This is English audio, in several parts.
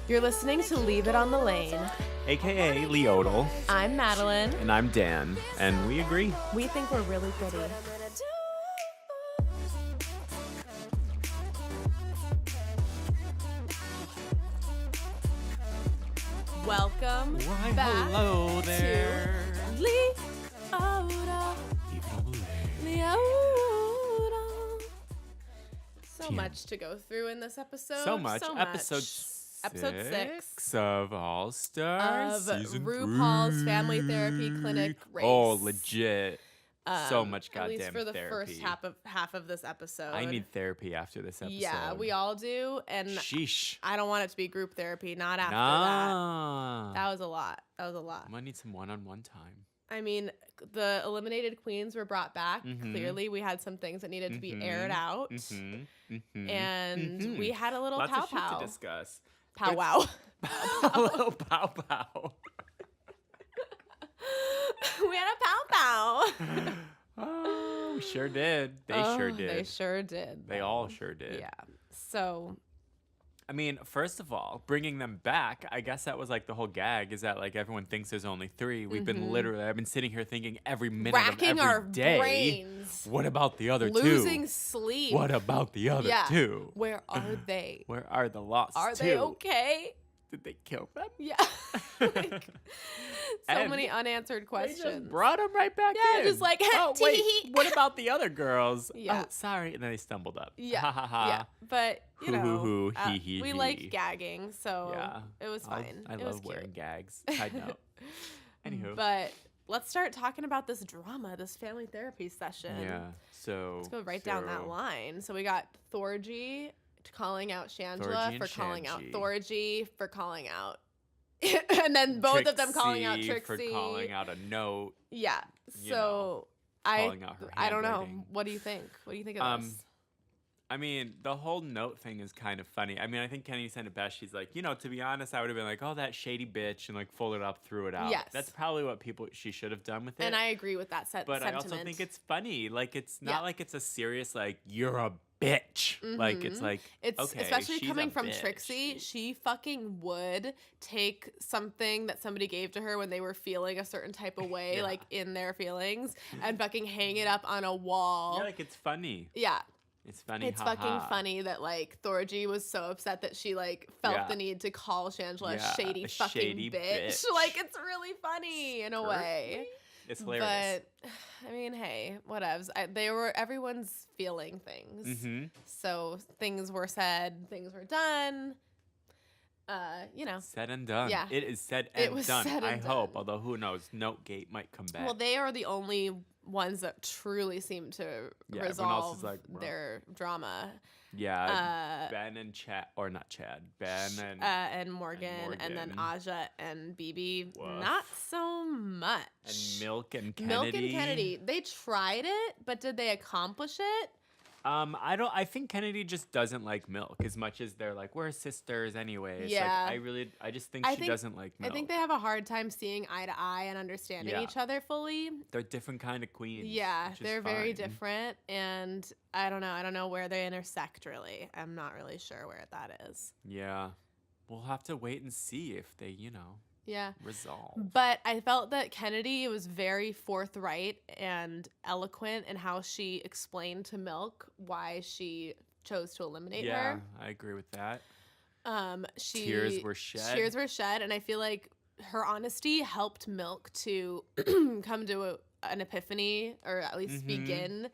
You're listening to Leave It on the Lane, aka LIOTL. I'm Madelin. And I'm Dan, and we agree. We think we're really pretty. Welcome back hello there. to LIOTL. LIOTL. So much to go through in this episode. So much. Episode 6 of All Stars. Of Season RuPaul's 3. Family Therapy Clinic race. Oh, legit. So much at goddamn least for the therapy. first half of this episode. I need therapy after this episode. Yeah, we all do, and sheesh. I don't want it to be group therapy. Not after Nah. that. That was a lot. I might need some one-on-one time. I mean, the eliminated queens were brought back. Mm-hmm. Clearly, we had some things that needed to be aired out, and we had a little Lots pow of shit pow to discuss. powwow. A little pow pow. We had a pow pow. Oh, we sure did. They sure did. They sure did. They all sure did. Yeah. So, I mean, first of all, bringing them back, I guess that was like the whole gag is that like everyone thinks there's only 3. We've been I've been sitting here thinking every minute racking of every our day. brains. What about the other 2? Losing sleep. What about the other 2? Where are they? Where are the lost Are 2? they okay? Did they kill them? Yeah. Like, so And many unanswered They questions. just brought them right back Yeah, in. just like, oh wait, what about the other girls? Yeah. Oh, sorry. And then they stumbled up. Yeah. Ha ha ha. Yeah. But, you know, hee, we hee. like gagging, so Yeah. it was fine. I It love was wearing cute. gags. Side note. Anywho. But let's start talking about this drama, this family therapy session. Yeah. So Let's go right down that line. So we got Thorgy calling out Shangela Thorgy for and calling out Shangy. Thorgy for calling out. And then both of them calling out Trixie. For calling out a note. Yeah. You know, calling out her I don't know. handwriting. What do you think? What do you think of this? I mean, the whole note thing is kind of funny. I mean, I think Kennedy said it best. She's like, to be honest, I would have been like, oh, that shady bitch, and like folded it up, threw it out. Yes. That's probably what she should have done with it. And I agree with that But sentiment. I also think it's funny. Like, it's not like it's a serious, like, you're a bitch. Like, it's like, it's okay, especially she's coming a from bitch. Trixie. She fucking would take something that somebody gave to her when they were feeling a certain type of way, Yeah. like in their feelings, and fucking hang it up on a wall. Yeah, like, it's funny. Yeah. It's funny. It's fucking funny that like Thorgy was so upset that she like felt the need to call Shangela a shady fucking shady bitch. Like, it's really funny in a way. It's hilarious. But I mean, hey, whatevs. Everyone's feeling things. So things were said, things were done. Said and done. Yeah. It is said It and was done. said and I hope, done. although who knows, Notegate might come back. Well, they are the only ones that truly seem to everyone else resolve is like, "Bro." their drama. Yeah, Ben and Chad, or not Chad, Ben And Morgan, and then Aja and Bibi, Woof. not so much. and Milk and Kennedy. Milk and Kennedy, they tried it, but did they accomplish it? I think Kennedy just doesn't like Milk as much as they're like, we're sisters anyways. Yeah. Like, I just think she doesn't like Milk. I think they have a hard time seeing eye to eye and understanding Yeah. each other fully. They're different kind of queens. Yeah, which is they're very fine. different, and I don't know where they intersect really. I'm not really sure where that is. Yeah. We'll have to wait and see if they, Yeah. resolve. But I felt that Kennedy was very forthright and eloquent in how she explained to Milk why she chose to eliminate her. I agree with that. Tears were shed. Tears were shed, and I feel like her honesty helped Milk to come to an epiphany, or at least begin.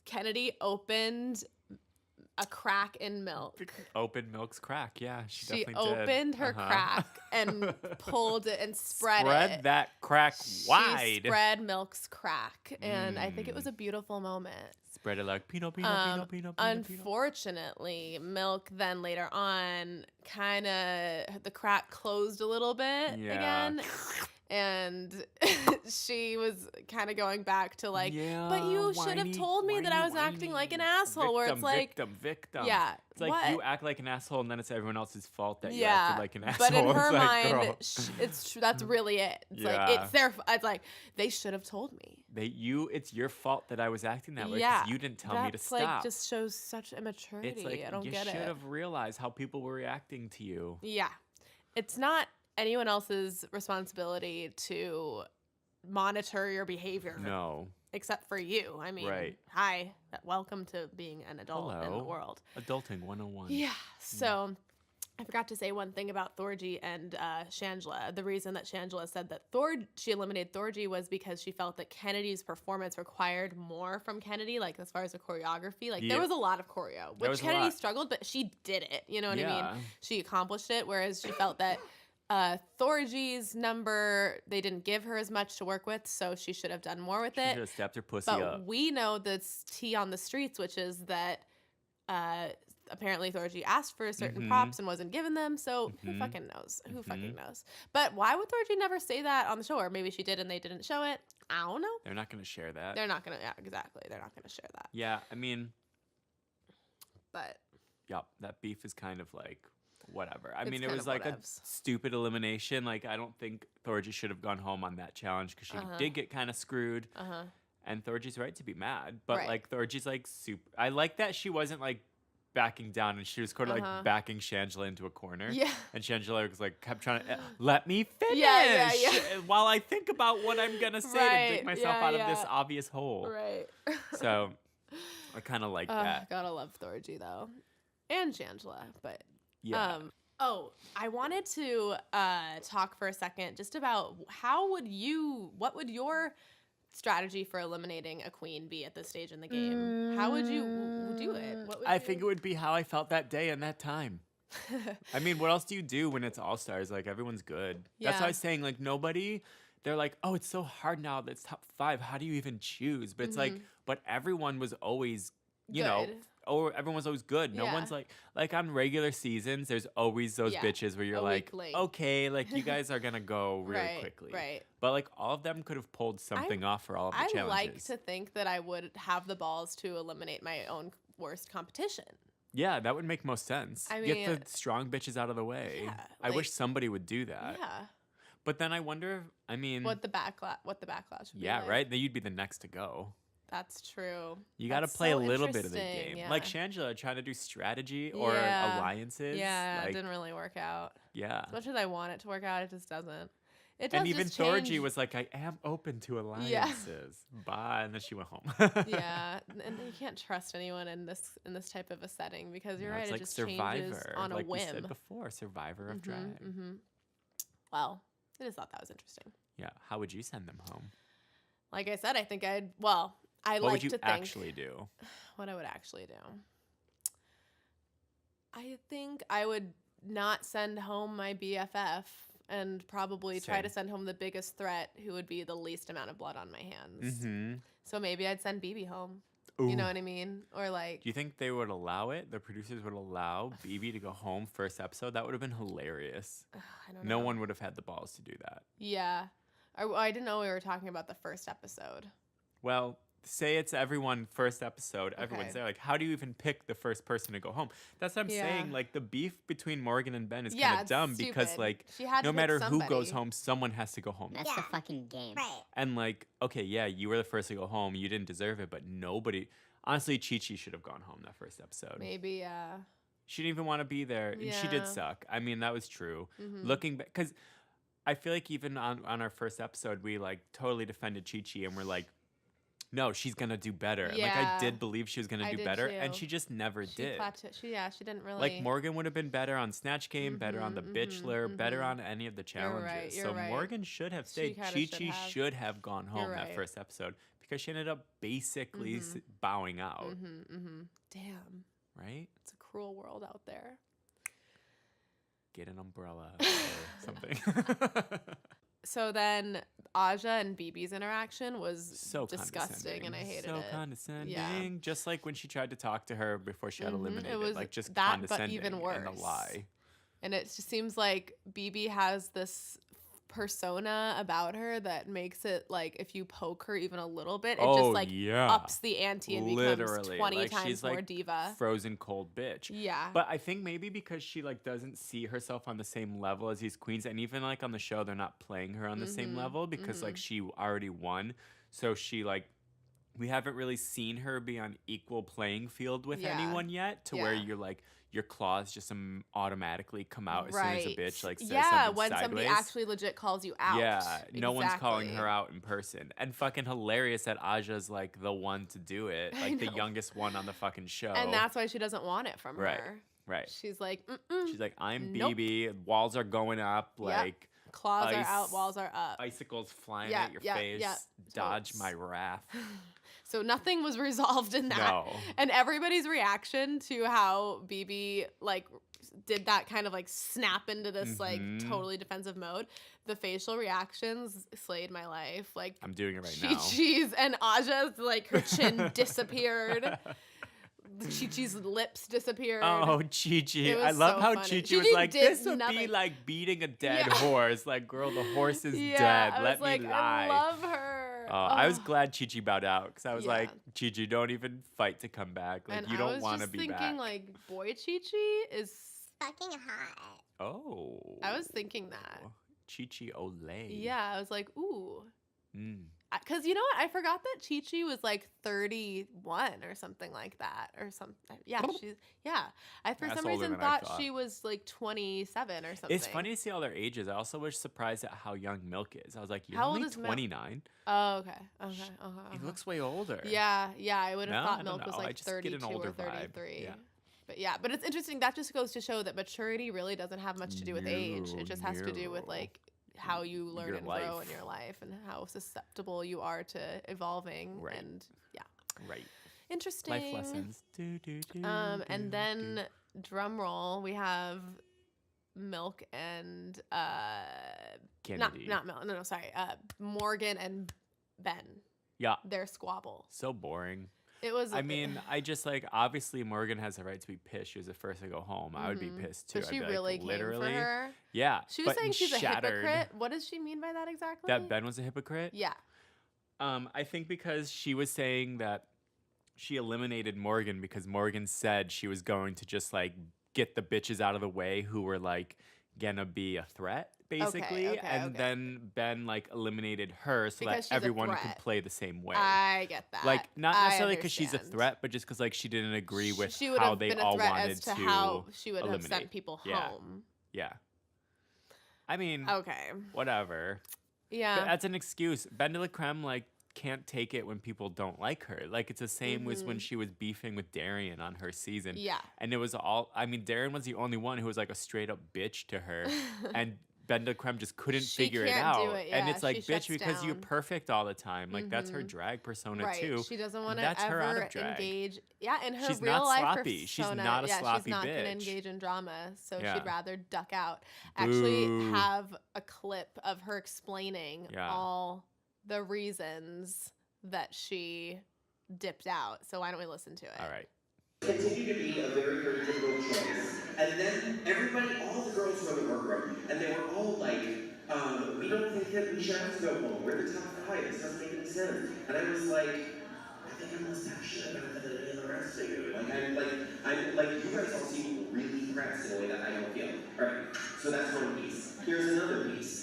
Kennedy opened a crack in Milk. Open Milk's crack, yeah. She She definitely did. opened her crack and pulled it and spread it. Spread that crack wide. She spread Milk's crack, and I think it was a beautiful moment. Spread it like Pinot. Unfortunately, Milk then later on the crack closed a little bit again, And she was kind of going back to like, Yeah, but you should have whiny, told me that I was whiny, acting like an whiny. asshole. Where it's like, Victim. yeah, It's like what? you act like an asshole, and then it's everyone else's fault that you Yeah, acted like an asshole. but in her It's like, mind, girl. it's true. That's really it. It's Yeah. like it's their. It's like they should have told me. It's your fault that I was acting that way Yeah, because you didn't tell me to that's, stop. like just shows such immaturity. It's like I don't you get should it. have realized how people were reacting to you. Yeah, it's not anyone else's responsibility to monitor your behavior. No. Except for you. I mean, Right. hi, welcome to being an adult in the Hello. world. Adulting 101. Yeah. So I forgot to say one thing about Thorgy and Shangela. The reason that Shangela said that she eliminated Thorgy was because she felt that Kennedy's performance required more from Kennedy, like as far as the choreography. Like there was a lot of choreo, which Kennedy struggled, but she did it. You know what I mean? She accomplished it, whereas she felt that Thorgy's number, they didn't give her as much to work with, so she should have done more with it. She should have stepped her pussy but up. we know this tea on the streets, which is that apparently Thorgy asked for certain props and wasn't given them, so who fucking knows? Who fucking knows? But why would Thorgy never say that on the show? Or maybe she did and they didn't show it. I don't know. They're not going to share that. They're not going to, yeah, exactly. They're not going to share that. Yeah, I mean, But yeah, that beef is kind of like whatever. I It's mean, it kind was of like a whatevs. stupid elimination. Like, I don't think Thorgy should have gone home on that challenge because she did get kind of screwed. And Thorgy's right to be mad. But, Right. like, Thorgy's, like, super... I like that she wasn't, like, backing down and she was kind of, like, backing Shangela into a corner. Yeah. And Shangela was, like, kept trying to... let me finish! Yeah. While I think about what I'm going to say to dig myself out of this obvious hole. Right. So, I kind of like that. Gotta love Thorgy, though. And Shangela, but... Yeah. I wanted to talk for a second just about what would your strategy for eliminating a queen be at this stage in the game? How would you do it? I think it would be how I felt that day and that time. I mean, what else do you do when it's all-stars? Like, everyone's good. That's why I was saying, like, nobody... They're like, oh, it's so hard now that it's top 5. How do you even choose? But it's like, but everyone was always, you know... Or everyone's always good. No one's like on regular seasons, there's always those bitches where you're like, okay, like you guys are going to go really quickly. Right. But like all of them could have pulled something off for all of the challenges. I like to think that I would have the balls to eliminate my own worst competition. Yeah, that would make most sense. I mean, get the strong bitches out of the way. Yeah, I wish somebody would do that. Yeah. But then I wonder, I mean... What the backlash would be like. Right? Then you'd be the next to go. That's true. You got to play a little bit of the game. Yeah. Like Shangela trying to do strategy or alliances. Yeah, like, it didn't really work out. Yeah. As much as I want it to work out, it just doesn't. And even Thorgy was like, I am open to alliances. Yeah. Bye. And then she went home. Yeah. And you can't trust anyone in this type of a setting because you're right. It's it like just Survivor, changes on a like whim. we said before, Survivor of drag. Well, I just thought that was interesting. Yeah. How would you send them home? Like I said, I think I what like would you to think actually do? What I would actually do. I think I would not send home my BFF and probably try to send home the biggest threat who would be the least amount of blood on my hands. Mm-hmm. So maybe I'd send BB home. Ooh. You know what I mean? Or like... Do you think they would allow it? The producers would allow BB to go home first episode? That would have been hilarious. I don't know. No one would have had the balls to do that. Yeah. I didn't know we were talking about the first episode. Well... Say it's everyone first episode. Everyone's there. Like, how do you even pick the first person to go home? That's what I'm saying. Like, the beef between Morgan and Ben is kind of dumb stupid. because, like, no matter who goes home, someone has to go home. That's the fucking game. Right. And, like, okay, yeah, you were the first to go home. You didn't deserve it, but nobody... Honestly, Chi-Chi should have gone home that first episode. Maybe, yeah. She didn't even want to be there. And she did suck. I mean, that was true. Looking back... Because I feel like even on our first episode, we, like, totally defended Chi-Chi and we're like, no, she's gonna do better. Yeah. Like I did believe she was gonna do better, too. and she just never did. She didn't really. Like Morgan would have been better on Snatch Game, better on The Bitchler, better on any of the challenges. You're right. Morgan should have stayed. Chi-Chi should have gone home that first episode because she ended up basically bowing out. Damn. Right? It's a cruel world out there. Get an umbrella or something. So then Aja and BB's interaction was so disgusting and I hated it. So condescending. Yeah. Just like when she tried to talk to her before she got eliminated. It was like just that, but condescending even worse. and a lie. And it just seems like BB has this persona about her that makes it like if you poke her even a little bit, it Oh, just like yeah. ups the ante and becomes Literally. 20 Like, times she's more like diva. frozen cold bitch. Yeah. But I think maybe because she like doesn't see herself on the same level as these queens, and even like on the show, they're not playing her on the same level because like she already won. So she like, we haven't really seen her be on equal playing field with anyone yet, to where you're like, your claws just automatically come out as soon as a bitch like says something when sideways. somebody actually legit calls you out. Yeah, no one's calling her out in person. And fucking hilarious that Aja's like the one to do it, like the youngest one on the fucking show. And that's why she doesn't want it from her. Right. She's like, she's like, I'm BB, walls are going up, like claws are out, walls are up. Icicles flying at your face. Dodge my wrath. So nothing was resolved in that. No. And everybody's reaction to how BB like did that kind of like snap into this like totally defensive mode. The facial reactions slayed my life. Like I'm doing it right now. Chi-Chi's and Aja's like her chin disappeared. Chi-Chi's lips disappeared. Oh, Chi-Chi. I love how Chi-Chi was like, this would be like beating a dead horse. Like, girl, the horse is dead. Let me lie. I love her. I was glad Chi-Chi bowed out because I was like, Chi-Chi, don't even fight to come back. Like, and you don't want to be back. I was just thinking, like, boy Chi-Chi is fucking hot. Oh. I was thinking that. Chi-Chi Olay. Yeah, I was like, ooh. Because you know what? I forgot that Chi-Chi was like 31 or something like that. Or something. Yeah, I for some reason thought she was like 27 or something. It's funny to see all their ages. I also was surprised at how young Milk is. I was like, you're how only old is 29? Oh, okay. He looks way older. Yeah, I would have thought Milk was I like just 32 get an older or 33. Yeah. But it's interesting. That just goes to show that maturity really doesn't have much to do with age. It just has to do with like how you learn and grow in your life and how susceptible you are to evolving. Right. And Right. Interesting. Life lessons. And then drum roll, we have Milk and Kennedy. not Milk. No, sorry. Morgan and Ben. Yeah. Their squabble. So boring. It was. I mean, I just like, obviously Morgan has the right to be pissed. She was the first to go home. I would be pissed too. So she I'd be really like, came for her. Yeah. She was saying she's a hypocrite. What does she mean by that exactly? That Ben was a hypocrite? Yeah. I think because she was saying that she eliminated Morgan because Morgan said she was going to just like get the bitches out of the way who were like gonna be a threat, basically. Then Ben like eliminated her so because that everyone could play the same way. I get that. Like not necessarily because she's a threat, but just because like she didn't agree with how they all wanted as to how she would have sent people home. Yeah. I mean, okay, whatever. Yeah, but that's an excuse. Ben de la Creme like can't take it when people don't like her. Like it's the same as when she was beefing with Darian on her season. Yeah, and it was all. I mean, Darian was the only one who was like a straight up bitch to her, and Ben de la Creme just couldn't figure it out. And it's like, bitch, because you're perfect all the time. Like that's her drag persona too. She doesn't want to ever engage. Yeah, in her she's real not life sloppy. persona. She's not a sloppy she's not bitch. Gonna engage in drama, so she'd rather duck out. Actually, have a clip of her explaining all the reasons that she dipped out. So why don't we listen to it? All right. Continue to be a very, very difficult choice. And then everybody, all the girls were in the workroom, and they were all like, we don't think that we should have to go home. We're the top 5. This doesn't make any sense. And I was like, I think I'm less passionate about that than any of the rest of you. I'm like, you guys all seem really pressed in a way that I don't feel. All right, so that's one piece. Here's another piece.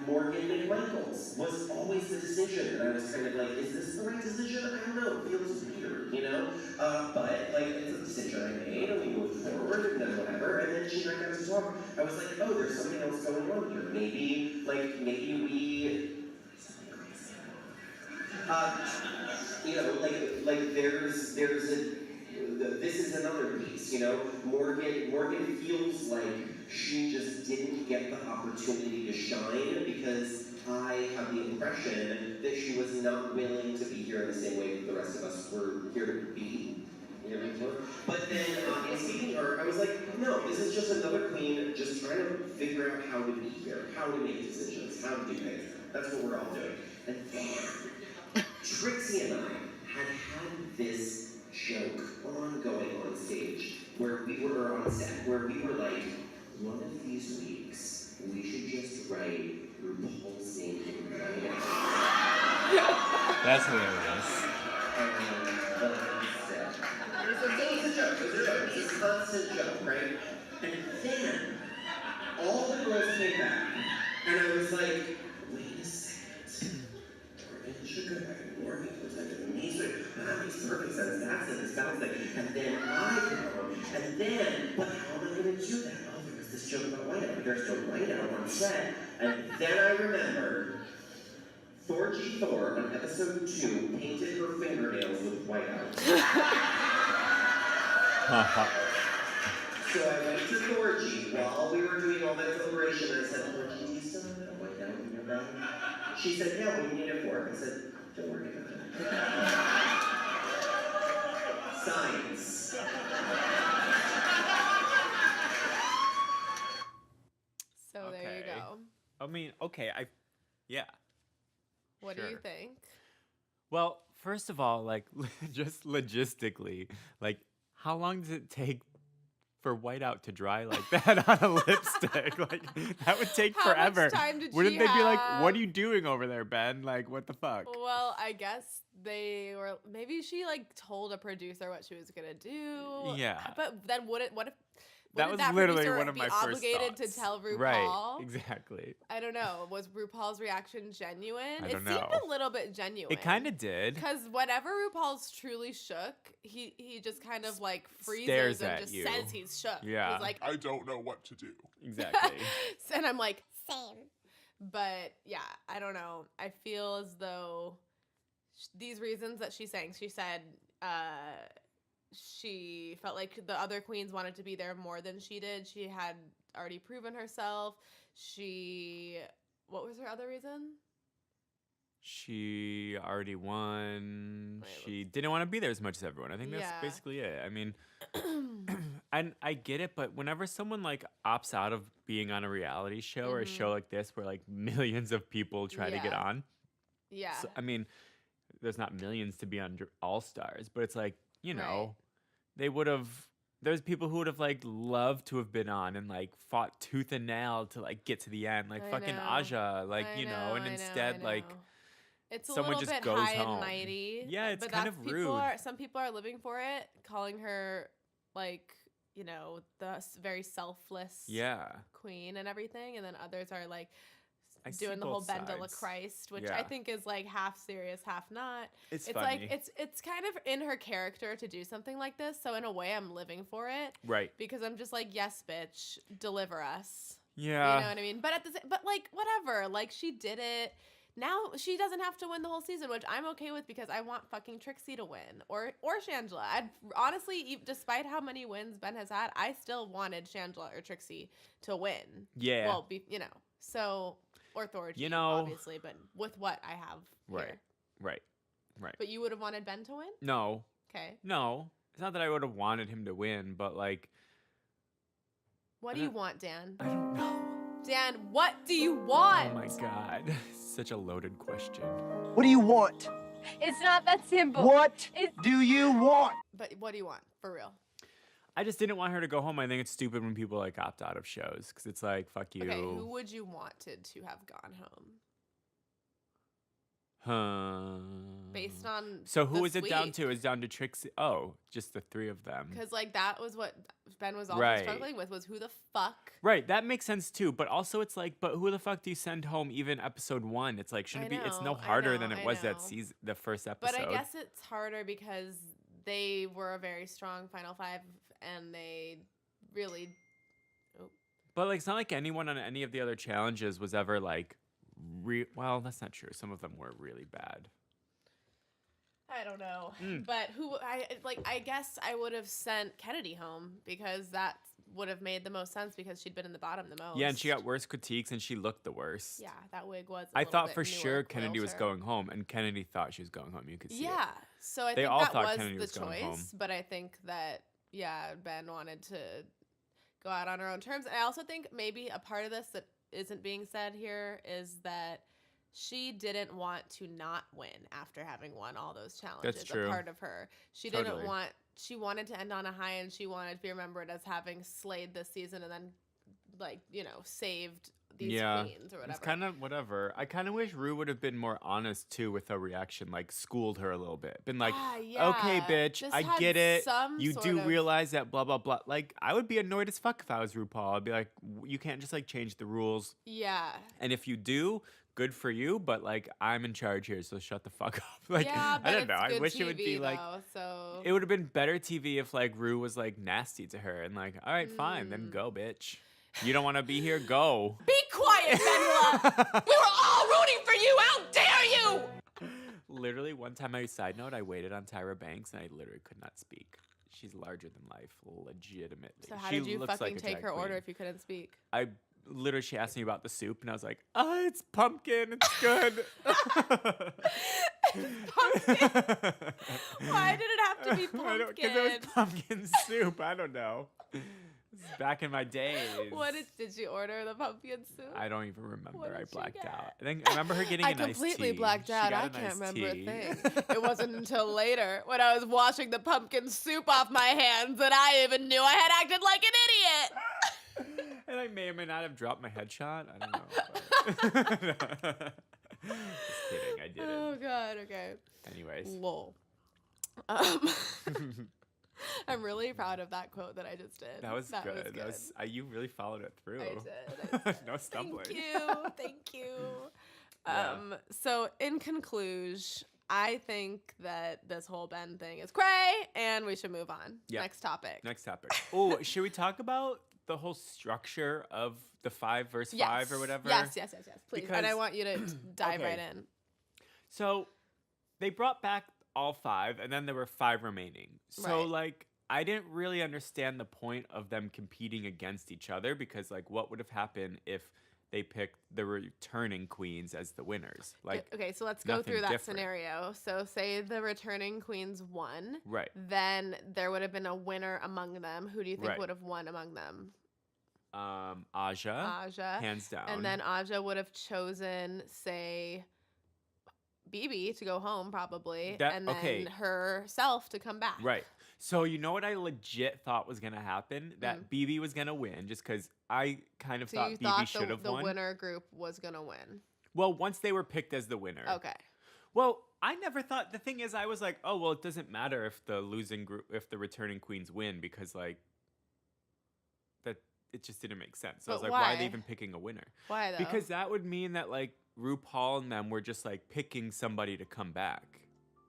Morgan McMichaels was always the decision, and I was kind of like, is this the right decision? I don't know, it feels weird, you know? But, like, it's a decision I made, and we moved forward, and then whatever, and then she and I got to talk. I was like, oh, there's something else going on here. Maybe we... you know, like there's this is another piece, you know? Morgan feels like she just didn't get the opportunity to shine because I have the impression that she was not willing to be here in the same way that the rest of us were here to be. But then in seeing her, I was like, no, this is just another queen just trying to figure out how to be here, how to make decisions, how to do things. That's what we're all doing. And then Trixie and I had this joke ongoing on stage, where we were on set, where we were like, one of these weeks, we should just write That's hilarious. It's a joke. It's a constant joke, right? And then all the girls came back, and I was like, wait a second. Jordan should go back and Morgan protected me. So that makes perfect sense. That's it. This sounds like. And then I go, and then, but how am I going to do that? Oh, there was this joke about whiteout, but there's no whiteout on set. And then I remembered. Thorgy Thor on episode 2 painted her fingernails with whiteout. So I went to Thorgy while we were doing all that deliberation and I said, Thorgy, do you still have that whiteout in your bag? She said, yeah, what do you need it for? I said, don't worry about it. Science. So there you go. I mean, okay, yeah. What do you think? Well, first of all, like, just logistically, like, how long does it take for whiteout to dry like that on a lipstick? Like, that would take forever. How much time did Wouldn't she they be have? like, what are you doing over there, Ben? Like, what the fuck? Well, I guess they were, maybe she, like, told a producer what she was gonna do. Yeah. But then what if That was that literally producer one of be my first obligated thoughts. to tell RuPaul? Right, exactly. I don't know. Was RuPaul's reaction genuine? I don't It seemed know. a little bit genuine. It kind of did. Because whenever RuPaul's truly shook, he just kind of like freezes Stares and at just you. says he's shook. Yeah. He's like, I don't know what to do. Exactly. and I'm like, Same. but yeah, I don't know. I feel as though these reasons that she's saying, she said she felt like the other queens wanted to be there more than she did. She had already proven herself. What was her other reason? She already won. Wait, She didn't want to be there as much as everyone. I think that's Yeah. basically it. I mean, and I get it, but whenever someone like opts out of being on a reality show or a show like this where like millions of people try to get Yeah. on, Yeah. so, I mean, there's not millions to be on All Stars, but it's like, you know, they would have. There's people who would have like loved to have been on and like fought tooth and nail to like get to the end, like I fucking know. Aja, like I you know, and I instead I like know. It's a someone little just bit goes high home. and mighty. Yeah, it's but kind that's of rude. Some people are living for it, calling her like, you know, the very selfless yeah. queen and everything, and then others are like I see doing the whole both Ben de la sides. Christ, which Yeah. I think is like half serious, half not. It's like funny. it's kind of in her character to do something like this. So in a way, I'm living for it Right. because I'm just like, yes, bitch, deliver us. Yeah. You know what I mean? But but like whatever, like she did it. Now she doesn't have to win the whole season, which I'm okay with because I want fucking Trixie to win or Shangela. I'd honestly, despite how many wins Ben has had, I still wanted Shangela or Trixie to win. Yeah. Well, so or Thorgy, You know- obviously, but with what I have here. Right. But you would have wanted Ben to win? No. Okay. No. It's not that I would have wanted him to win, but like What do you want, Dan? I don't know. Dan, what do you want? Oh my god. Such a loaded question. What do you want? It's not that simple. What do you want? But what do you want, for real? I just didn't want her to go home. I think it's stupid when people like opt out of shows because it's like, fuck you. Okay, who would you wanted to have gone home? Based on So who this is it down week? to? It's down to Trixie. Oh, just the three of them. Because like that was what Ben was also Right. struggling with was who the fuck. Right, that makes sense too. But also, it's like, but who the fuck do you send home? Even episode 1, it's like, shouldn't it be? It's no harder than it was that season, the first episode. But I guess it's harder because they were a very strong Final Five, and they really. But like, it's not like anyone on any of the other challenges was ever like, well, that's not true. Some of them were really bad. I don't know, but I guess I would have sent Kennedy home because that would have made the most sense because she'd been in the bottom the most. Yeah, and she got worse critiques, and she looked the worst. Yeah, that wig was. I thought for sure Kennedy was going home, and Kennedy thought she was going home. You could see it. Yeah, so I They think all that thought was Kennedy the was going home. choice. But I think that Ben wanted to go out on her own terms. And I also think maybe a part of this that isn't being said here is that she didn't want to not win after having won all those challenges. That's true. A part of her. She Totally. didn't want. She wanted to end on a high, and she wanted to be remembered as having slayed this season, and then, like, saved these queens or whatever. It's kind of whatever. I kind of wish Rue would have been more honest too with her reaction, like schooled her a little bit. Been like, okay, bitch, Just I had get it. some You sort do of- realize that blah, blah, blah. Like, I would be annoyed as fuck if I was RuPaul. I'd be like, you can't just like change the rules. Yeah. And if you do, good for you, but like I'm in charge here, so shut the fuck up. Like Yeah, but I don't know. it's I good wish it would be TV like though, so it would have been better TV if like Rue was like nasty to her and like, all right, fine, then go, bitch. You don't want to be here, go. be quiet, Benola. We were all rooting for you! How dare you! Literally, one time, side note, I waited on Tyra Banks and I literally could not speak. She's larger than life, legitimately. So how She did you looks fucking like a take drag her order queen. if you couldn't speak? I literally, she asked me about the soup and I was like, oh, it's pumpkin, it's good. Pumpkin? Why did it have to be pumpkin? Because it was pumpkin soup. I don't know. This is back in my days. What did you order? The pumpkin soup? I don't even remember. What I did you blacked get? out. I think I remember her getting a I nice completely tea. blacked She out. got I a can't nice remember tea. a thing. It wasn't until later when I was washing the pumpkin soup off my hands that I even knew I had acted like an idiot. And I may or may not have dropped my headshot. I don't know. Just kidding. I didn't. Oh God. Okay. Anyways. Lol. I'm really proud of that quote that I just did. That was good. good. That was, you really followed it through. I did. No stumbling. Thank you. Thank you. Yeah. So in conclusion, I think that this whole Ben thing is cray and we should move on. Yeah. Next topic. Next topic. Oh, should we talk about the whole structure of the 5 versus 5 or whatever? Yes, please. Because- and I want you to dive Okay. right in. So they brought back all 5, and then there were 5 remaining. So, Right. like, I didn't really understand the point of them competing against each other because, like, what would have happened if they picked the returning queens as the winners? Like, Okay, so let's go nothing through that different. scenario. So say the returning queens won. right. Then there would have been a winner among them. Who do you think Right. would have won among them? Aja, Aja. hands down. And then Aja would have chosen, say, BB to go home probably, That- and then okay. herself to come back. Right. So you know what I legit thought was gonna happen? That BB was gonna win, just because I kind of So thought you BB thought should have the won. winner group was gonna win. Well, once they were picked as the winner. Okay. Well, I never thought. The thing is, I was like, oh well, it doesn't matter if the losing group, if the returning queens win, because like that, it just didn't make sense. So I was But like, why are they why? even picking a winner? Why though? Because that would mean that like RuPaul and them were just like picking somebody to come back,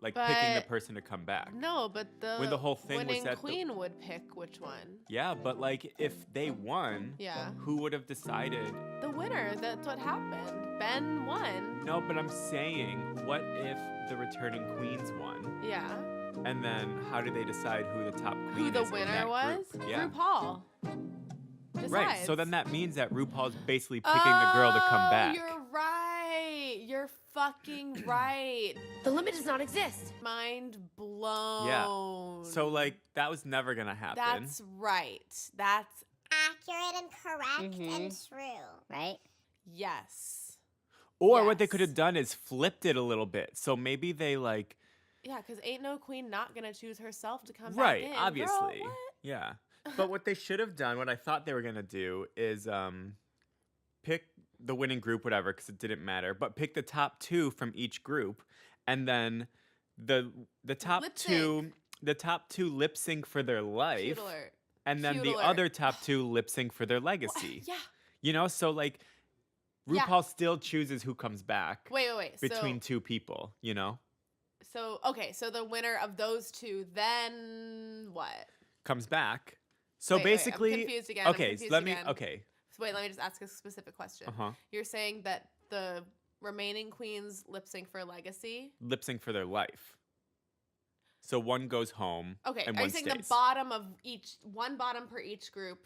like picking the But- person to come back. no, but the When the whole thing was winning that the- queen would pick which one. Yeah, but like if they won, Yeah. who would have decided? The winner. That's what happened. Ben won. No, but I'm saying, what if the returning queens won? Yeah. And then how do they decide who the top queen Who the is in winner that was? group? Yeah. RuPaul. Right. So Decides. then that means that RuPaul's basically picking the girl to come back. You're right. You're fucking right. The limit does not exist. Mind blown. So like that was never gonna happen. That's right. That's Accurate and correct and true. Right? yes. or what they yes. could have done is flipped it a little bit. So maybe they like Yeah, because ain't no queen not gonna choose herself to come right, back in. obviously. Girl, what? Yeah. But what they should have done, what I thought they were gonna do is pick the winning group, whatever, because it didn't matter, but pick the top 2 from each group, and then the top Lip 2 sync. the top 2 lip sync for their life, Cute alert. and then Cute the alert. other top 2 lip sync for their legacy. Yeah. You know, so like Yeah. RuPaul still chooses who comes back Wait. between 2 people, you know? So okay, so the winner of those 2 then what? Comes back. So Wait, basically I'm confused again. I'm okay, confused let me again. okay. So wait, let me just ask a specific question. Uh-huh. You're saying that the remaining queens lip sync for legacy? Lip sync for their life. So one goes home Okay, and are you one saying stays. the bottom of each, one bottom per each group,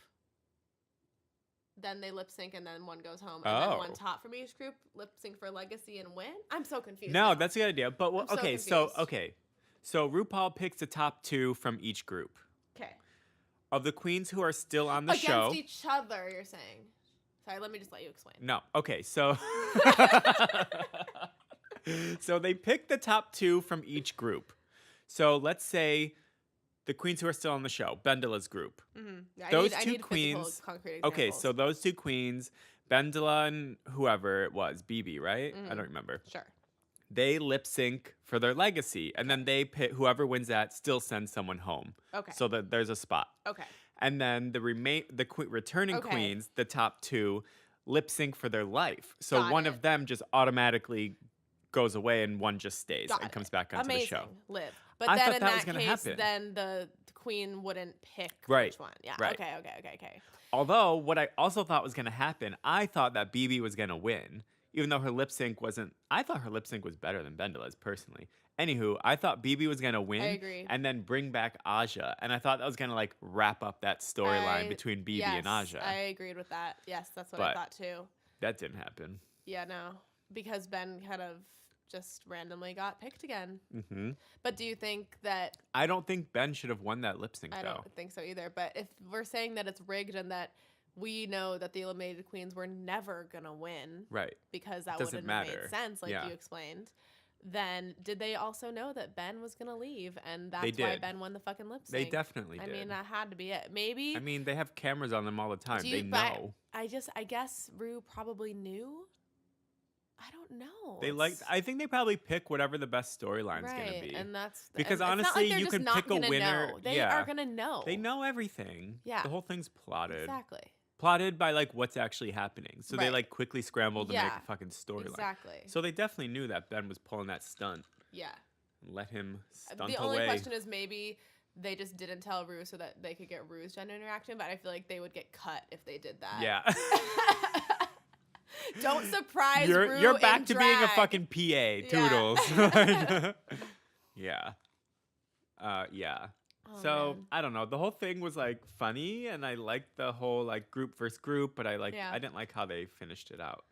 then they lip sync and then one goes home, and then one Oh. top from each group lip sync for legacy and win? I'm so confused. No, now. that's a good idea. But I'm so confused. okay. So RuPaul picks the top 2 from each group. Okay. Of the queens who are still on the Against show. each other, you're saying. Sorry, let me just let you explain. No. Okay, so so they pick the top 2 from each group. So let's say the queens who are still on the show, Bendela's group. Mm-hmm. Yeah, Those I two need queens. physical, concrete Okay, examples. so those 2 queens Bendela and whoever it was, BB, right? I don't remember. Sure. They lip sync for their legacy, and then they pick whoever wins that still sends someone home. Okay. So that there's a spot. Okay. And then the returning queens, the top 2, lip sync for their life. So Got one it. of them just automatically goes away, and one just stays Got and it. comes back onto Amazing. the show. Live. But I then thought in that was that gonna case, happen. then the queen wouldn't pick Right. which one. Yeah. Right. Okay. Although what I also thought was going to happen, I thought that BB was going to win, even though her lip sync wasn't. I thought her lip sync was better than Bendela's personally. Anywho, I thought BB was going to win. I agree. And then bring back Aja, and I thought that was going to like wrap up that storyline between BB and Aja. I agreed with that. Yes, that's what I But- thought too. That didn't happen. Yeah, no, because Ben kind of just randomly got picked again. Hmm. But do you think that? I don't think Ben should have won that lip sync I though. don't think so either. But if we're saying that it's rigged and that we know that the eliminated queens were never gonna win, Right. because that Doesn't wouldn't have matter. made sense, like Yeah. you explained. Then did they also know that Ben was gonna leave, and that's They why did. Ben won the fucking lip They sync? definitely I did. mean, that had to be it. Maybe. I mean, they have cameras on them all the time. Do They you- but know. I guess Rue probably knew. I don't know. They like. I think they probably pick whatever the best storyline's right, gonna be. and that's Because and it's not honestly, like they're you just can not pick a gonna winner. Know. They Yeah. are gonna know. They know everything. Yeah. The whole thing's plotted. Exactly. Plotted by like what's actually happening. So they Right. like quickly scrambled to make Yeah. a fucking storyline. Exactly. So they definitely knew that Ben was pulling that stunt. Yeah. Let him stunt The away. only question is maybe they just didn't tell Rue so that they could get Rue's gender interaction, but I feel like they would get cut if they did that. Yeah. Don't surprise Rue you're back in to being a drag. fucking PA. Toodles. Yeah. Yeah. Oh, So man. I don't know. The whole thing was like funny, and I liked the whole like group versus group, but Yeah. I didn't like how they finished it out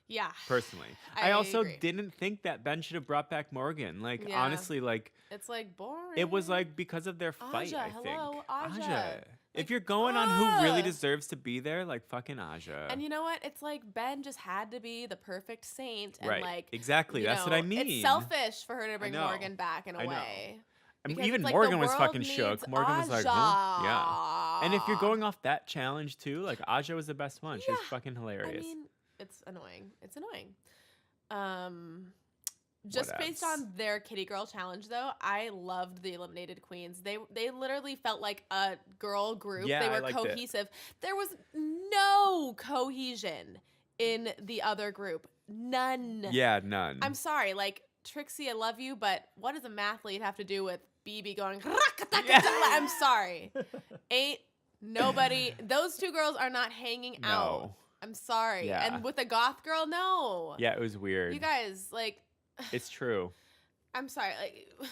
Yeah. personally. I I also agree. didn't think that Ben should have brought back Morgan. Like Yeah. honestly, like It's like boring. it was like because of their fight. Aja, I think. hello, Aja. If Like, you're going on who really ugh. deserves to be there, like fucking Aja. And you know what? It's like Ben just had to be the perfect saint, and Right. like Exactly. you That's what I know, mean. It's selfish for her to bring know. Morgan back in a I know. way. I mean, Because even it's like Morgan the was world fucking shook. needs Morgan was like, huh? Yeah. Aja. And if you're going off that challenge too, like Aja was the best one. She was Yeah. fucking hilarious. I mean, it's annoying. It's annoying. Just based else? on their Kitty Girl challenge, though, I loved the eliminated queens. They literally felt like a girl group. Yeah, they I were liked it. cohesive. There was no cohesion in the other group. None. Yeah, none. I'm sorry, like Trixie, I love you, but what does a mathlete have to do with BB going? I'm sorry. Ain't nobody. Those two girls are not hanging out. No. I'm sorry. Yeah. And with a goth girl, no. Yeah, it was weird. You guys, like, It's true. I'm sorry. Like,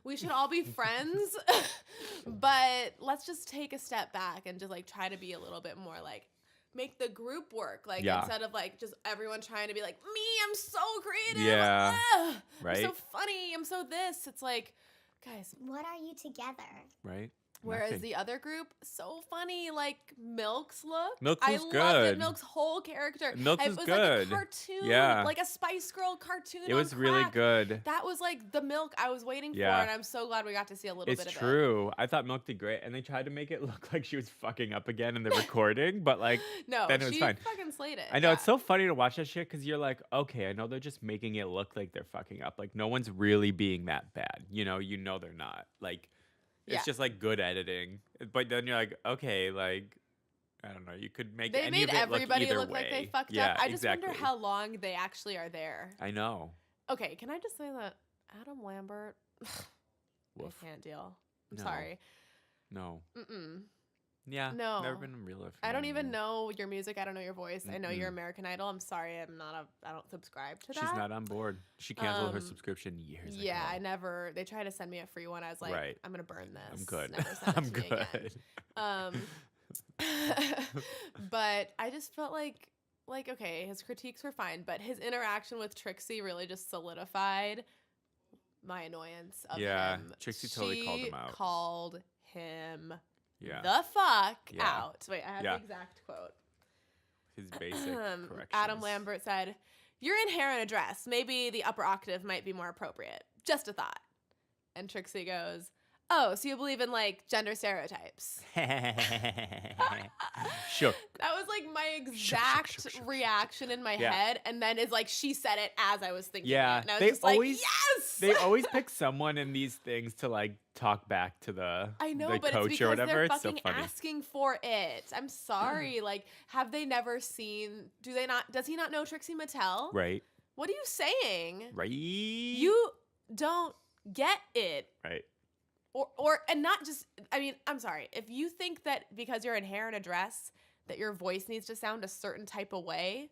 we should all be friends, but let's just take a step back and just like try to be a little bit more like make the group work. Like Yeah. instead of like just everyone trying to be like me, I'm so creative. Yeah. Ugh, Right? I'm so funny. I'm so this. It's like, guys. What are you together? Right? Whereas Nothing. the other group, so funny, like Milk's look. Milk's I was loved good. it. Milk's whole character. Milk's it was was good. like a cartoon, Yeah. like a Spice Girl cartoon. It on was really crack. good. That was like the Milk I was waiting Yeah. for, and I'm so glad we got to see a little It's bit of true. I thought Milk did great, and they tried to make it look like she was fucking up again in the recording, but like, it. No, then it was she fine. fucking slayed it. I know yeah. it's so funny to watch that shit because you're like, okay, I know they're just making it look like they're fucking up. Like no one's really being that bad. You know they're not. Like it's Yeah. just like good editing. But then you're like, okay, like I don't know. You could make They any made of it everybody look, either look way. like they fucked yeah, up. I just exactly. wonder how long they actually are there. I know. Okay, can I just say that Adam Lambert? Woof. I can't deal. I'm No. sorry. No. Mm-mm. Yeah. No. Never been a real fan. I don't even know your music. I don't know your voice. I know you're Mm-mm. American Idol. I'm sorry. I don't subscribe to that. She's not on board. She canceled her Um, subscription years ago. Yeah, I never. They tried to send me a free one. I was like, Right. I'm gonna burn this. I'm good. Never send it I'm to me again. good. But I just felt like okay, his critiques were fine, but his interaction with Trixie really just solidified my annoyance of Yeah, him. Trixie totally called him out. Called him Yeah. the fuck Yeah. out. Wait, I have Yeah. the exact quote. His basic corrections. Adam Lambert said, "You're in hair and a dress. Maybe the upper octave might be more appropriate. Just a thought." And Trixie goes, Oh, so you believe in like gender stereotypes? Sure. That was like my exact reaction in my head, and then is like she said it as I was thinking Yeah, it. And I was they just always like, yes! they always pick someone in these things to like talk back to the I know, the but coach it's because or whatever. they're It's so fucking funny. asking for it. I'm sorry. Like, have they never seen? Do they not? Does he not know Trixie Mattel? Right. What are you saying? Right. You don't get it. Right. And not just, I mean, I'm sorry. If you think that because you're in hair and a dress that your voice needs to sound a certain type of way.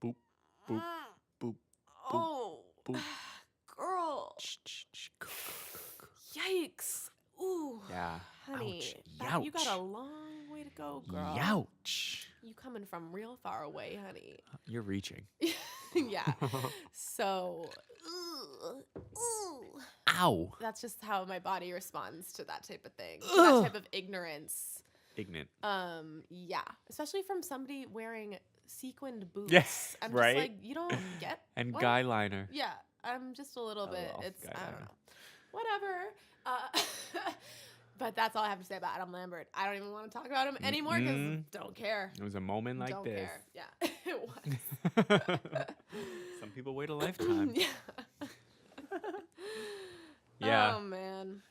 Boop, boop, boop, Oh, boop. girl. Yikes. Ooh. Yeah. Honey, Ouch. you got a long way to go, girl. Youch. You coming from real far away, honey. You're reaching. Yeah. So, ooh. Ow. That's just how my body responds to that type of thing. To that type of ignorance. Ignorant. Yeah. Especially from somebody wearing sequined boots. Yes, I'm right? just like, you don't get And what? guy liner. Yeah. I'm just a little bit. LOL, It's guy I don't liner. know. Whatever. But that's all I have to say about Adam Lambert. I don't even want to talk about him anymore because don't care. It was a moment like don't this. care. Yeah. It was. Some people wait a lifetime. Yeah. Yeah. Oh man.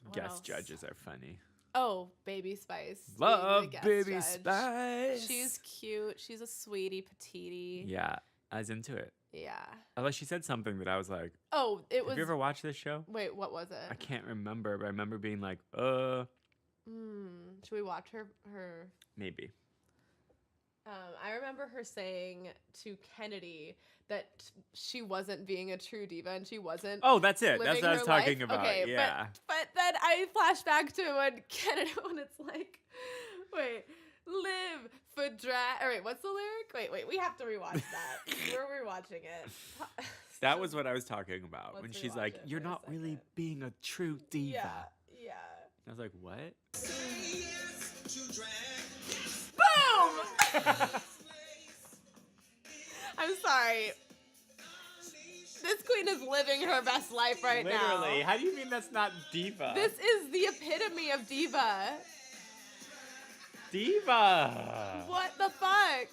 What Guest else? judges are funny. Oh, Baby Spice. being the Love guest Baby judge. Spice. She's cute. She's a sweetie petite. Yeah, I was into it. Yeah. Although she said something that I was like, Oh, it was. have you ever watched this show? Wait, what was I it? can't remember, but I remember being like, Should we watch her? maybe. I remember her saying to Kennedy that she wasn't being a true diva and she wasn't. Oh, that's it. That's living what I was her talking life. about. Okay, Yeah. But then I flash back to when Kennedy, when it's like, wait, live for drag. Or wait, what's the lyric? Wait, we have to rewatch that. We're rewatching it. That was what I was talking about. Let's When she's rewatch like, it you're for a not really second. being a true diva. Yeah. I was like, what? Boom! I'm sorry. This queen is living her best life right now. Literally. How do you mean that's not diva? This is the epitome of diva. Diva. What the fuck?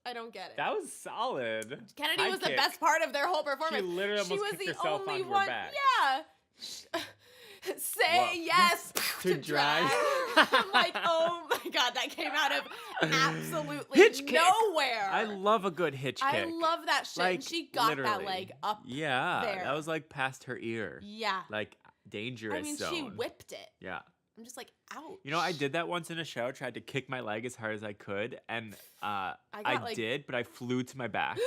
I don't get it. That was solid. Kennedy High was kick. the best part of their whole performance. She literally She almost was kicked the herself only onto her one. back. Yeah. Say Whoa. yes To drag. I'm like, oh my god, that came out of absolutely Hitch kick. nowhere. I love a good hitch kick. I love that shit. Like, and she got that literally. leg up. Yeah, there. that was like past her ear. Yeah. Like dangerous I mean, zone. she whipped it. Yeah. I'm just like, ouch. You know, I did that once in a show. Tried to kick my leg as hard as I could, and I got, like- did, but I flew to my back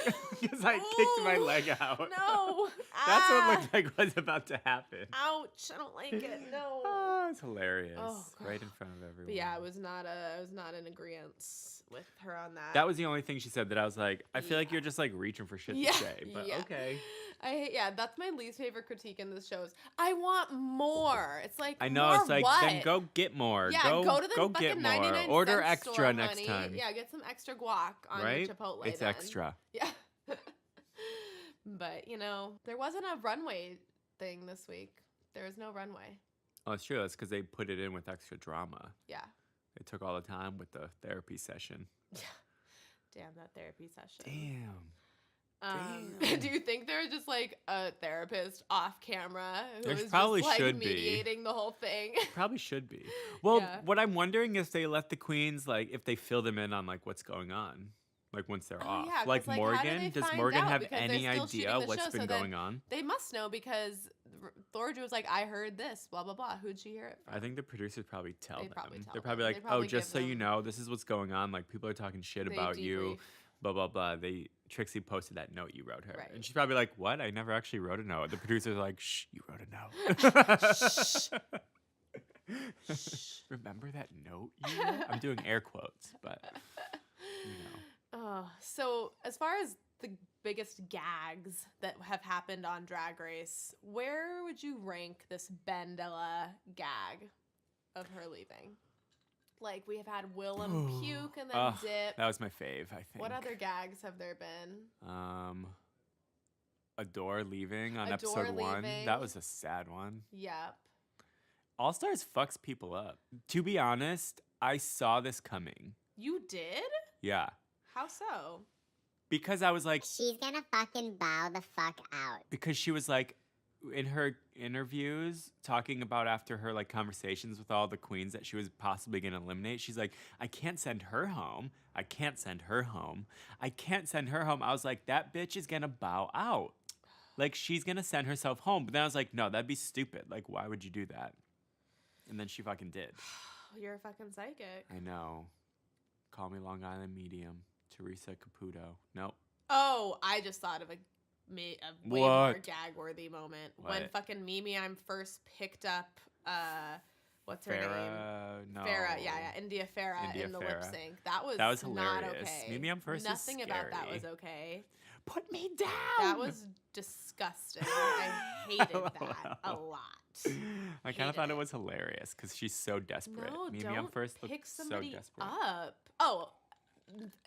because I kicked my Ooh, leg out. No. That's what Ah. it looked like was about to happen. Ouch. I don't like it. No. Oh, it's hilarious. Oh, Right God. in front of everyone. But yeah, I was not in agreement with her on that. That was the only thing she said that I was like, I feel like Yeah. you're just like reaching for shit Yeah, to say, but yeah. okay. That's my least favorite critique in this show is I want more. It's like I know, more it's like, what? then go get more. Yeah, go to the go fucking get more. 99 Order cent extra store, next honey. time. Yeah, get some extra guac on right? your Chipotle. It's then. extra. Yeah. But, there wasn't a runway thing this week. There was no runway. Oh, it's true. That's because they put it in with extra drama. Yeah. They took all the time with the therapy session. Damn, that therapy session. Damn. Do you think there's just like a therapist off camera who There is probably just like should be. mediating the whole thing? Probably should be. Well, Yeah. what I'm wondering is they let the queens, like, if they fill them in on, like, what's going on. Like, once they're off. Yeah, 'cause, like, how do Morgan, they does find Morgan out? have Because they're any still shooting idea the what's show, been so then going on? They must know because Thorgy was like, I heard this, blah, blah, blah. Who'd she hear it from? I think the producers probably tell They them. probably tell They're them. probably They like, probably oh, just give so you them- know, this is what's going on. Like, people are talking shit They about you. debrief. Blah, blah, blah. Trixie posted that note you wrote her. Right. And she's probably like, what? I never actually wrote a note. The producers are like, shh, you wrote a note. Remember that note you wrote? I'm doing air quotes, but, you know. So as far as the biggest gags that have happened on Drag Race, where would you rank this Bandela gag of her leaving? Like, we have had Willem puke and then Ugh, dip. That was my fave, I think. What other gags have there been? Adore leaving on Adore episode 1. leaving. That was a sad one. Yep. All Stars fucks people up. To be honest, I saw this coming. You did? Yeah. How so? Because I was like, She's gonna fucking bow the fuck out. because she was like, in her interviews, talking about after her like conversations with all the queens that she was possibly going to eliminate, she's like, I can't send her home. I can't send her home. I can't send her home. I was like, that bitch is going to bow out. Like, she's going to send herself home. But then I was like, no, that'd be stupid. Like, why would you do that? And then she fucking did. You're a fucking psychic. I know. Call me Long Island Medium. Teresa Caputo. Nope. Oh, I just thought of a way more What? gag-worthy moment. What? When fucking Mimi I'm first picked up, what's her name? Farrah, no. Farrah, yeah, India Farrah India in the Farrah. lip sync. That was hilarious. not okay. Mimi I'm first is Nothing about that scary. was okay. Put me down. That was disgusting. I hated that a lot. I kind Hated of thought it it. was hilarious because she's so desperate. No, Mimi don't I'm first looked pick so somebody desperate. up. Oh,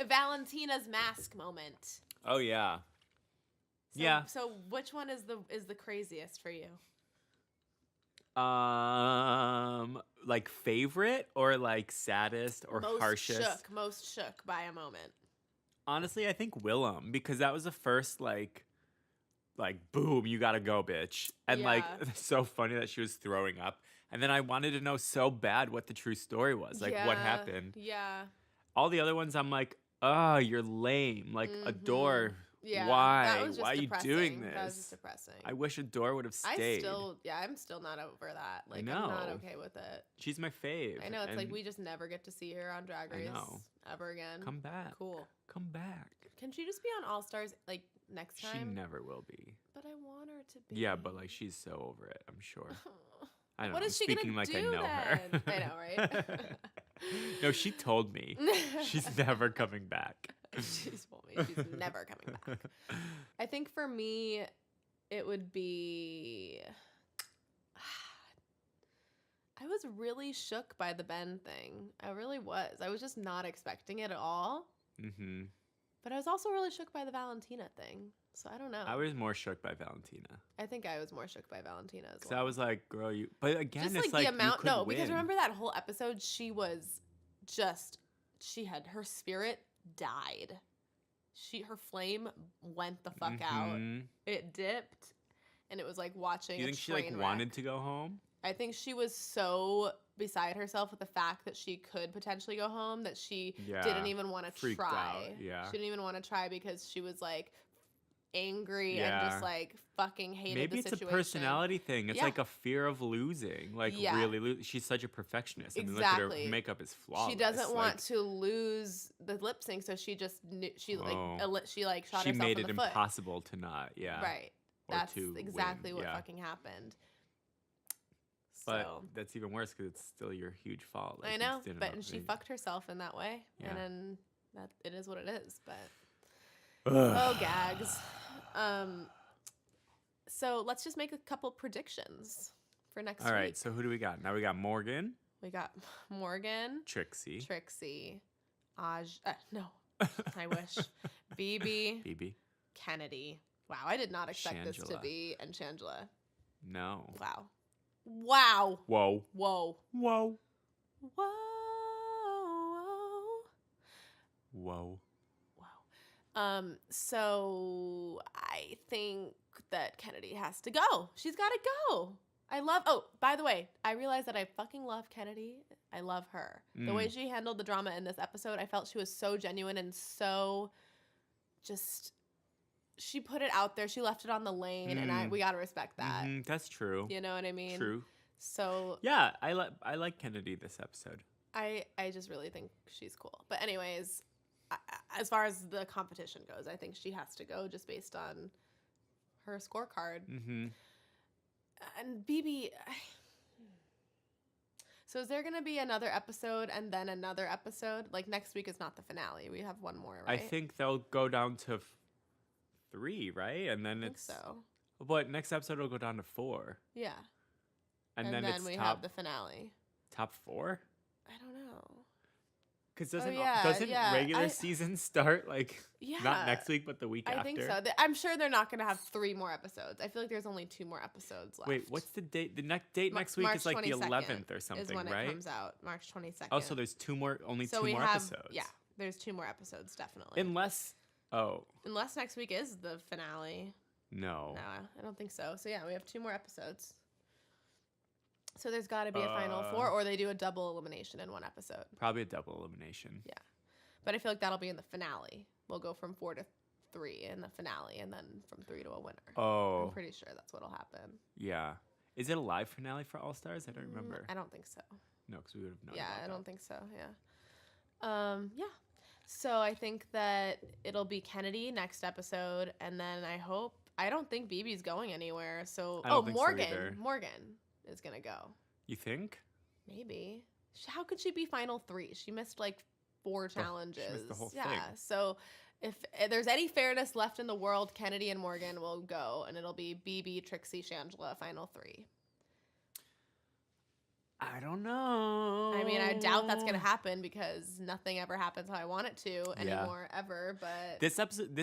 Valentina's mask moment. Oh yeah. So, Yeah. So which one is the craziest for you? Like favorite or like saddest or harshest? Most shook by a moment. Honestly, I think Willem because that was the first like boom, you gotta go, bitch. And like Yeah. it's so funny that she was throwing up. And then I wanted to know so bad what the true story was. Like what Yeah, happened. Yeah. All the other ones I'm like, oh, you're lame. Like Adore. Yeah. Why? That was just Why are you depressing. doing That was just this? depressing. I wish Adore would have stayed. I'm still not over that. Like I'm know. not okay with it. She's my fave. I know it's like and we just never get to see her on Drag I Race know. ever again. come back. Cool. Come back. Can she just be on All Stars like next time? She never will be. But I want her to be. Yeah, but like she's so over it, I'm sure. I don't What know. is she Speaking gonna like do I know her. then? I know, right? No, she told me she's never coming back. She's told me she's never coming back. I think for me, it would be. I was really shook by the Ben thing. I really was. I was just not expecting it at all. Mm-hmm. But I was also really shook by the Valentina thing. So I don't know. I was more shook by Valentina. I think I was more shook by Valentina as Because well. I was like, girl, you. But again, Just it's like the amount. you could No, win. because remember that whole episode? She was just. She had her spirit died. Her flame went the fuck out. Mhm. It dipped, and it was like watching. You a think she like train wanted wreck. to go home? I think she was so beside herself with the fact that she could potentially go home that she Yeah, didn't even want to freaked try. out, yeah. She didn't even want to try because she was like angry and Yeah. just like fucking hated Maybe the it's situation. a personality thing. It's Yeah. like a fear of losing. Like Yeah. really, she's such a perfectionist. I mean, look Exactly. at her makeup is flawless. She doesn't want like, to lose the lip sync, so she just she like Oh. she like shot She herself made in it the foot. impossible to not. Yeah. Right. Or That's to exactly win, what yeah. fucking happened. But So that's even worse because it's still your huge fault. Like, I you know, just didn't but and she like- fucked herself in that way, Yeah. and then that it is what it is. But Ugh. oh, gags. So let's just make a couple predictions for next All right. week. So who do we got? Now we got Morgan, We got Morgan, Trixie, Trixie, no, I wish, BB, BB. Kennedy. Wow, I did not expect this to Shangela. be, and Shangela. No. Wow. Wow. Whoa. Whoa. Whoa. Whoa. Whoa. So I think that Kennedy has to go. She's got to go. Oh, by the way, I realized that I fucking love Kennedy. I love her. The way she handled the drama in this episode, I felt she was so genuine and so just, she put it out there. She left it on the lane, and we got to respect that. Mhm, that's true. You know what I mean? True. So Yeah, I like Kennedy this episode. I just really think she's cool. But anyways, as far as the competition goes, I think she has to go just based on her scorecard. Mm-hmm. And BB, so is there going to be another episode and then another episode? Like next week is not the finale. We have one more, right? I think they'll go down to 3, right? And then I think it's so. But next episode will go down to 4, Yeah. and then it's we top have the finale. top 4. I don't know. Because Oh, doesn't yeah. regular season start like Yeah. not next week but the week after? I think so. I'm sure they're not going to have 3 more episodes. I feel like there's only 2 more episodes left. Wait, what's the date? The next date next week March is like the 22nd 11th or is something, when right? it comes out. March 22nd. Oh, so there's only 2 more we episodes. Yeah, there's 2 more episodes definitely. Unless next week is the finale. no. No, I don't think so. So yeah, we have 2 more episodes. So there's got to be a final 4, or they do a double elimination in 1 episode. Probably a double elimination. Yeah, but I feel like that'll be in the finale. We'll go from 4 to 3 in the finale, and then from 3 to a winner. Oh. I'm pretty sure that's what'll happen. Yeah. Is it a live finale for All Stars? I don't remember. I don't think so. No, because we would have known. Yeah, about I that. don't think so. Yeah. Yeah. So I think that it'll be Kennedy next episode, and then I don't think BB's going anywhere. So I don't think so Morgan. either. Morgan is gonna go. You think? Maybe. How could she be final 3? She missed like 4 challenges. She missed the whole yeah. thing. So if there's any fairness left in the world, Kennedy and Morgan will go, and it'll be BB, Trixie, Shangela, final 3. I don't know. I mean, I doubt that's gonna happen because nothing ever happens how I want it to anymore, ever. But This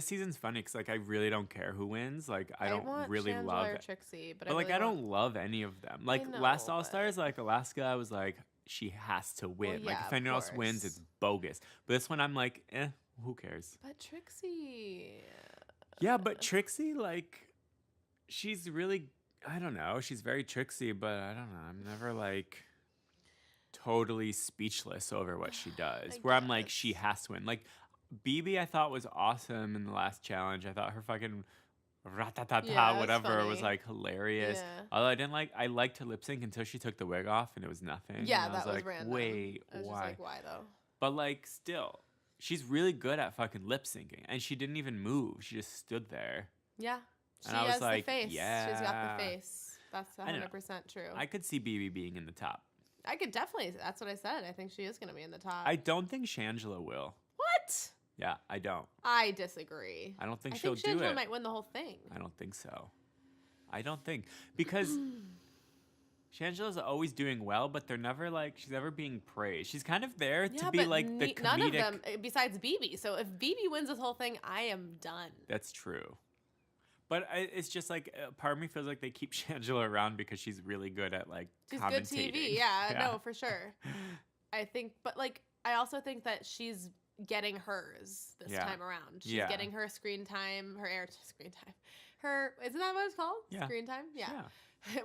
season's funny because like I really don't care who wins. Like I don't want really Shangela love or it. Trixie, but But like really I don't love any of them. Like know, last All but- Stars, like Alaska, I was like, she has to win. Like yeah, if anyone else wins, course. it's bogus. But this one, I'm like, who cares? But Trixie. Yeah, but Trixie, like, she's really, I don't know. She's very Trixie, but I don't know. I'm never like totally speechless over what she does. Where I'm like, she has to win. Like BB, I thought was awesome in the last challenge. I thought her fucking ratatata Yeah, whatever was funny. like hilarious. Yeah. Although I liked her lip sync until she took the wig off and it was nothing. Yeah, and I that was like, random. wait, I was why? just like, why though? But like still, she's really good at fucking lip syncing, and she didn't even move. She just stood there. Yeah. She And I was has like, the face. She's got yeah. the face. That's I know. 100% true. I could see BB being in the top. I could definitely. That's what I said. I think she is going to be in the top. I don't think Shangela will. What? Yeah, I don't. I disagree. I don't think I she'll think do Shangela it. might win the whole thing. I don't think so. I don't think because Shangela's always doing well, but they're never like she's never being praised. She's kind of there to be but like the comedic. none of them besides BB. So if BB wins this whole thing, I am done. That's true. But it's just like part of me feels like they keep Shangela around because she's really good at like She's commentating. good TV. Yeah, no, for sure. I think, but like, I also think that she's getting hers this Yeah. time around. She's Yeah. getting her screen time, her air screen time. Her, isn't that what it's called? Yeah. Screen time? Yeah.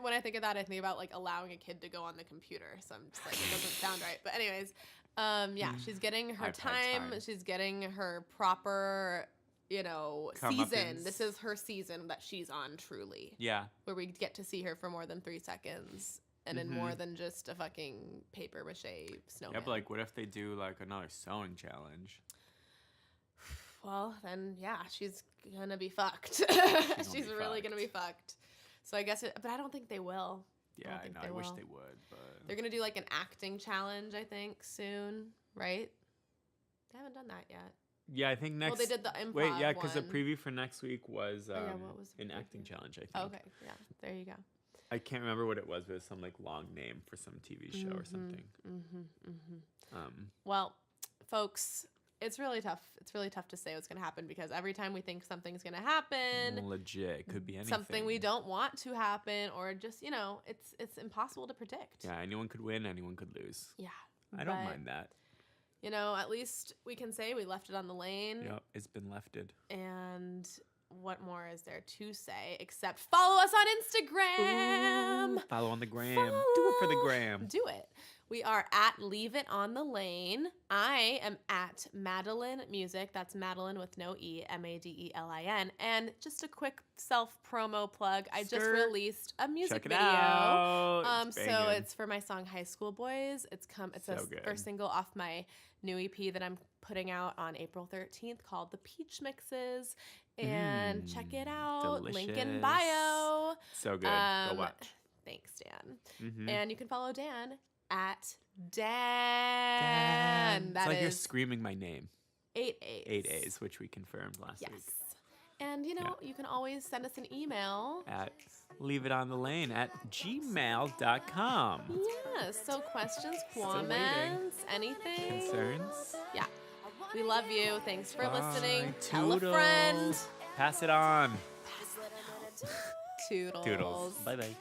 When I think of that, I think about like allowing a kid to go on the computer. So I'm just like, it doesn't sound right. But anyways, yeah, she's getting her iPad time. time. She's getting her proper, season. Comeuppance. This is her season that she's on, truly. Yeah. Where we get to see her for more than 3 seconds. And in more than just a fucking paper mache snowman. Yeah, but like, what if they do like another sewing challenge? Well, then yeah, she's gonna be fucked. She's be really gonna fucked. be fucked. So I guess, but I don't think they will. Yeah, I think know. they I wish will. they would, but They're gonna do like an acting challenge, I think, soon, right? They haven't done that yet. yeah, I think next. Well, they did the improv. Wait, yeah, because the one. preview for next week was, yeah, what was the an preview? acting challenge. I think. Oh, okay, yeah, there you go. I can't remember what it was, but it was some like long name for some TV show or something. Well, folks, it's really tough. It's really tough to say what's going to happen because every time we think something's going to happen, Legit, it could be anything. something we don't want to happen, or just it's impossible to predict. Yeah, anyone could win, anyone could lose. Yeah. I don't but, mind that. At least we can say we left it on the lane. Yep, it's been lefted. And what more is there to say except follow us on Instagram? Follow on the gram. Do it for the gram. Do it. We are at Leave It on the Lane. I am at Madeline Music. That's Madeline with no E, Madelin. And just a quick self-promo plug. I just Skirt. released a music Check it video. out. It's So banging. it's for my song High School Boys. It's So a good. first single off my new EP that I'm putting out on April 13th called The Peach Mixes. And check it out. Link in delicious. bio. So good. Go watch. Thanks, Dan. Mhm. And you can follow Dan at Dan. It's That like you're is screaming my name. 8 A's. 8 A's, which we confirmed last Yes. week. And you can always send us an email. At leaveitonthelane@gmail.com. Yes. So questions, waiting. comments, anything. Concerns? We love you. Thanks for listening. Bye. Tell a friend. Toodles. Pass it on. Toodles. Toodles. Bye bye.